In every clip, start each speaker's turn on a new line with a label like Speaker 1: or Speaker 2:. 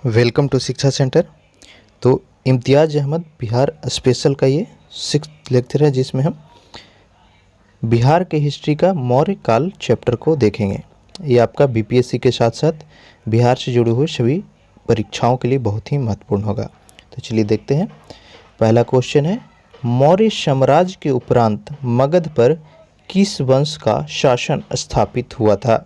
Speaker 1: Welcome to शिक्षा centre. तो इम्तियाज़ Ahmad Bihar special का ये 6th लेक्चर है, जिसमें हम बिहार के हिस्ट्री का मौर्य काल चैप्टर को देखेंगे। ये आपका बीपीएससी के साथ साथ बिहार से जुड़े हुए सभी परीक्षाओं के लिए बहुत ही महत्वपूर्ण होगा। तो चलिए देखते हैं। पहला क्वेश्चन है, मौर्य साम्राज्य के उपरांत मगध पर किस वंश का शासन स्थापित हुआ था?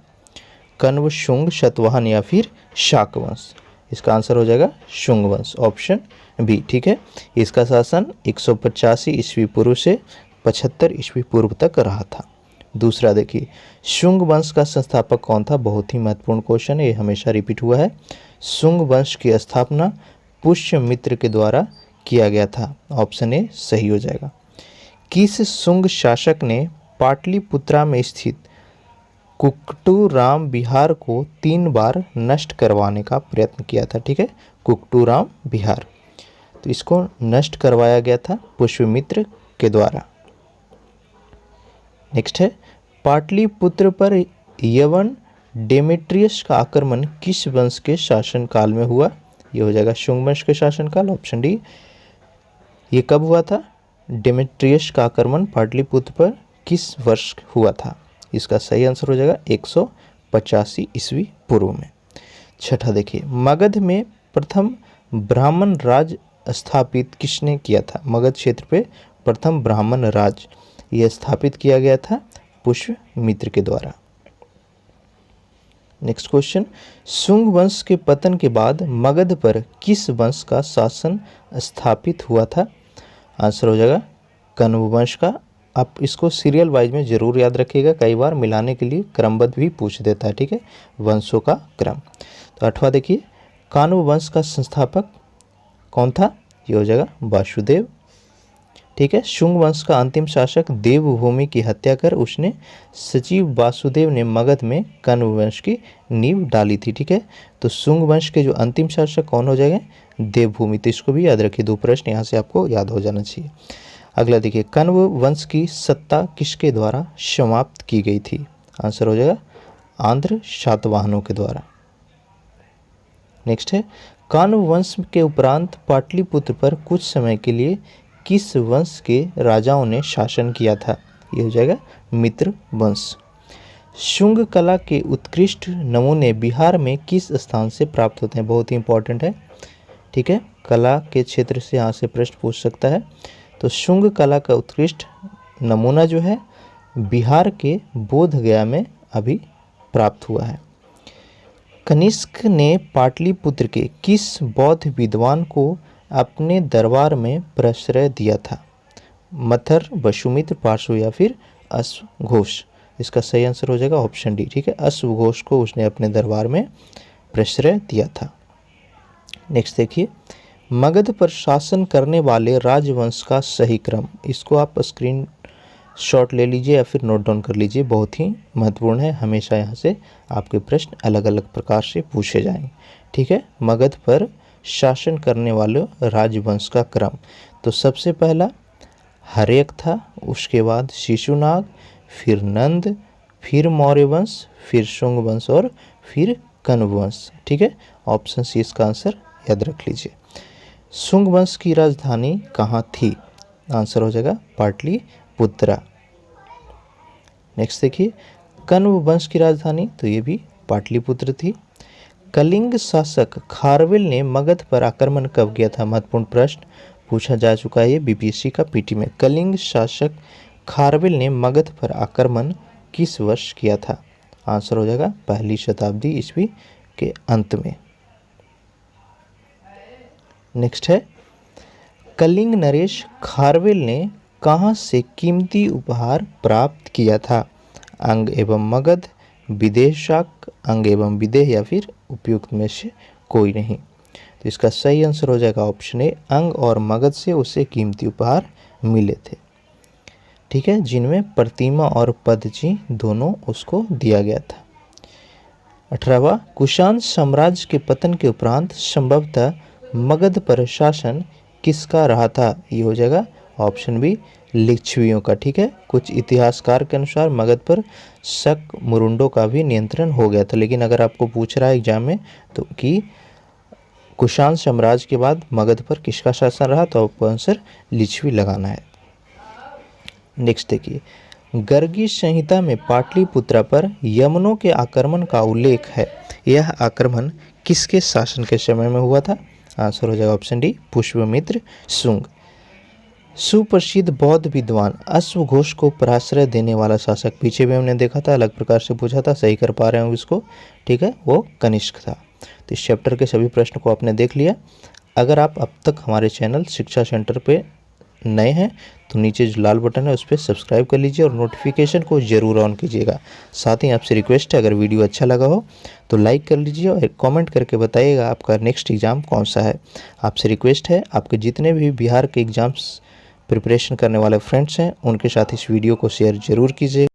Speaker 1: कण्व, शुंग, शतवाहन या फिर शाक वंश? इसका आंसर हो जाएगा शुंग वंश, ऑप्शन बी। ठीक है, इसका शासन 185 ईस्वी पूर्व से 75 ईस्वी पूर्व तक रहा था। दूसरा देखिए, शुंग वंश का संस्थापक कौन था? बहुत ही महत्वपूर्ण क्वेश्चन है, ये हमेशा रिपीट हुआ है। शुंग वंश की स्थापना पुष्यमित्र के द्वारा किया गया था, ऑप्शन ए सही हो जाएगा। किस शुंग शासक ने पाटलिपुत्रा में स्थित कुक्टूराम विहार को 3 बार नष्ट करवाने का प्रयत्न किया था? ठीक है, कुक्टूराम विहार, तो इसको नष्ट करवाया गया था पुष्यमित्र के द्वारा। नेक्स्ट है, पाटलिपुत्र पर यवन डेमेट्रियस का आक्रमण किस वंश के शासनकाल में हुआ? ये हो जाएगा शुंग वंश के शासनकाल, ऑप्शन डी। ये कब हुआ था? डेमेट्रियस का आक्रमण पाटलिपुत्र पर किस वर्ष हुआ था? इसका सही आंसर हो जाएगा 185 ईस्वी पूर्व में। छठा देखिए, मगध में प्रथम ब्राह्मण राज स्थापित किसने किया था? मगध क्षेत्र पे प्रथम ब्राह्मण राज यह स्थापित किया गया था पुष्यमित्र के द्वारा। नेक्स्ट क्वेश्चन, शुंग वंश के पतन के बाद मगध पर किस वंश का शासन स्थापित हुआ था? आंसर हो जाएगा कण्व वंश का। आप इसको सीरियल वाइज में जरूर याद रखिएगा, कई बार मिलाने के लिए क्रमबद्ध भी पूछ देता है। ठीक है, वंशों का क्रम। तो 8वां देखिए, काण्व वंश का संस्थापक कौन था? ये हो जाएगा वासुदेव। ठीक है, शुंग वंश का अंतिम शासक देवभूमि की हत्या कर उसने सचिव वासुदेव ने मगध में कण्व वंश की नींव डाली थी। ठीक है, तो शुंग वंश के जो अंतिम शासक कौन हो जाएंगे? देवभूमि। तो इसको भी याद रखिए, 2 प्रश्न यहाँ से आपको याद हो जाना चाहिए। अगला देखिए, कण्व वंश की सत्ता किसके द्वारा समाप्त की गई थी? आंसर हो जाएगा आंध्र सातवाहनों के द्वारा। नेक्स्ट है, कण्व वंश के उपरांत पाटलिपुत्र पर कुछ समय के लिए किस वंश के राजाओं ने शासन किया था? ये हो जाएगा मित्र वंश। शुंग कला के उत्कृष्ट नमूने बिहार में किस स्थान से प्राप्त होते हैं? बहुत ही इंपॉर्टेंट है। ठीक है, कला के क्षेत्र से यहाँ से प्रश्न पूछ सकता है। तो शुंग कला का उत्कृष्ट नमूना जो है बिहार के बोधगया में अभी प्राप्त हुआ है। कनिष्क ने पाटलिपुत्र के किस बौद्ध विद्वान को अपने दरबार में प्रश्रय दिया था? मथर, वसुमित्र, पार्श्व या फिर अश्वघोष? इसका सही आंसर हो जाएगा ऑप्शन डी। ठीक है, अश्वघोष को उसने अपने दरबार में प्रश्रय दिया था। नेक्स्ट देखिए, मगध पर शासन करने वाले राजवंश का सही क्रम, इसको आप स्क्रीन शॉट ले लीजिए या फिर नोट डाउन कर लीजिए, बहुत ही महत्वपूर्ण है। हमेशा यहाँ से आपके प्रश्न अलग अलग प्रकार से पूछे जाएंगे। ठीक है, मगध पर शासन करने वाले राजवंश का क्रम, तो सबसे पहला हर्यक था, उसके बाद शिशुनाग, फिर नंद, फिर मौर्य वंश, फिर शुंग वंश और फिर कण्व वंश। ठीक है, ऑप्शन सी इसका आंसर याद रख लीजिए। शुंग वंश की राजधानी कहाँ थी? आंसर हो जाएगा पाटलिपुत्रा। नेक्स्ट देखिए, कण्व वंश की राजधानी, तो ये भी पाटलिपुत्र थी। कलिंग शासक खारवेल ने मगध पर आक्रमण कब किया था? महत्वपूर्ण प्रश्न पूछा जा चुका है ये बीपीएससी का पीटी में। कलिंग शासक खारवेल ने मगध पर आक्रमण किस वर्ष किया था? आंसर हो जाएगा 1ली शताब्दी ईस्वी के अंत में। नेक्स्ट है, कलिंग नरेश खारवेल ने कहाँ से कीमती उपहार प्राप्त किया था? अंग एवं मगध, विदेह शाक, अंग एवं विदेह या फिर उपयुक्त में से कोई नहीं? तो इसका सही आंसर हो जाएगा ऑप्शन ए, अंग और मगध से उसे कीमती उपहार मिले थे। ठीक है, जिनमें प्रतिमा और पदची दोनों उसको दिया गया था। 18वां, कुषाण साम्राज्य के पतन के उपरांत संभवतः मगध पर शासन किसका रहा था? ये हो जाएगा ऑप्शन बी, लिच्छवियों का। ठीक है, कुछ इतिहासकार के अनुसार मगध पर शक मुरुंडों का भी नियंत्रण हो गया था, लेकिन अगर आपको पूछ रहा है एग्जाम में तो कि कुषाण साम्राज्य के बाद मगध पर किसका शासन रहा? तो आपको आंसर लिच्छवी लगाना है। नेक्स्ट देखिए, गर्गी संहिता में पाटलिपुत्रा पर यवनों के आक्रमण का उल्लेख है। यह आक्रमण किसके शासन के समय में हुआ था? आंसर हो जाएगा ऑप्शन डी, पुष्यमित्र शुंग। सुप्रसिद्ध बौद्ध विद्वान अश्वघोष को पराश्रय देने वाला शासक, पीछे भी हमने देखा था, अलग प्रकार से पूछा था, सही कर पा रहे हो इसको, ठीक है, वो कनिष्क था। तो इस चैप्टर के सभी प्रश्न को आपने देख लिया। अगर आप अब तक हमारे चैनल शिक्षा सेंटर पे नए हैं तो नीचे जो लाल बटन है उस पर सब्सक्राइब कर लीजिए और नोटिफिकेशन को ज़रूर ऑन कीजिएगा। साथ ही आपसे रिक्वेस्ट है, अगर वीडियो अच्छा लगा हो तो लाइक कर लीजिए और कमेंट करके बताइएगा आपका नेक्स्ट एग्ज़ाम कौन सा है। आपसे रिक्वेस्ट है, आपके जितने भी बिहार के एग्ज़ाम्स प्रिपरेशन करने वाले फ्रेंड्स हैं उनके साथ इस वीडियो को शेयर ज़रूर कीजिए।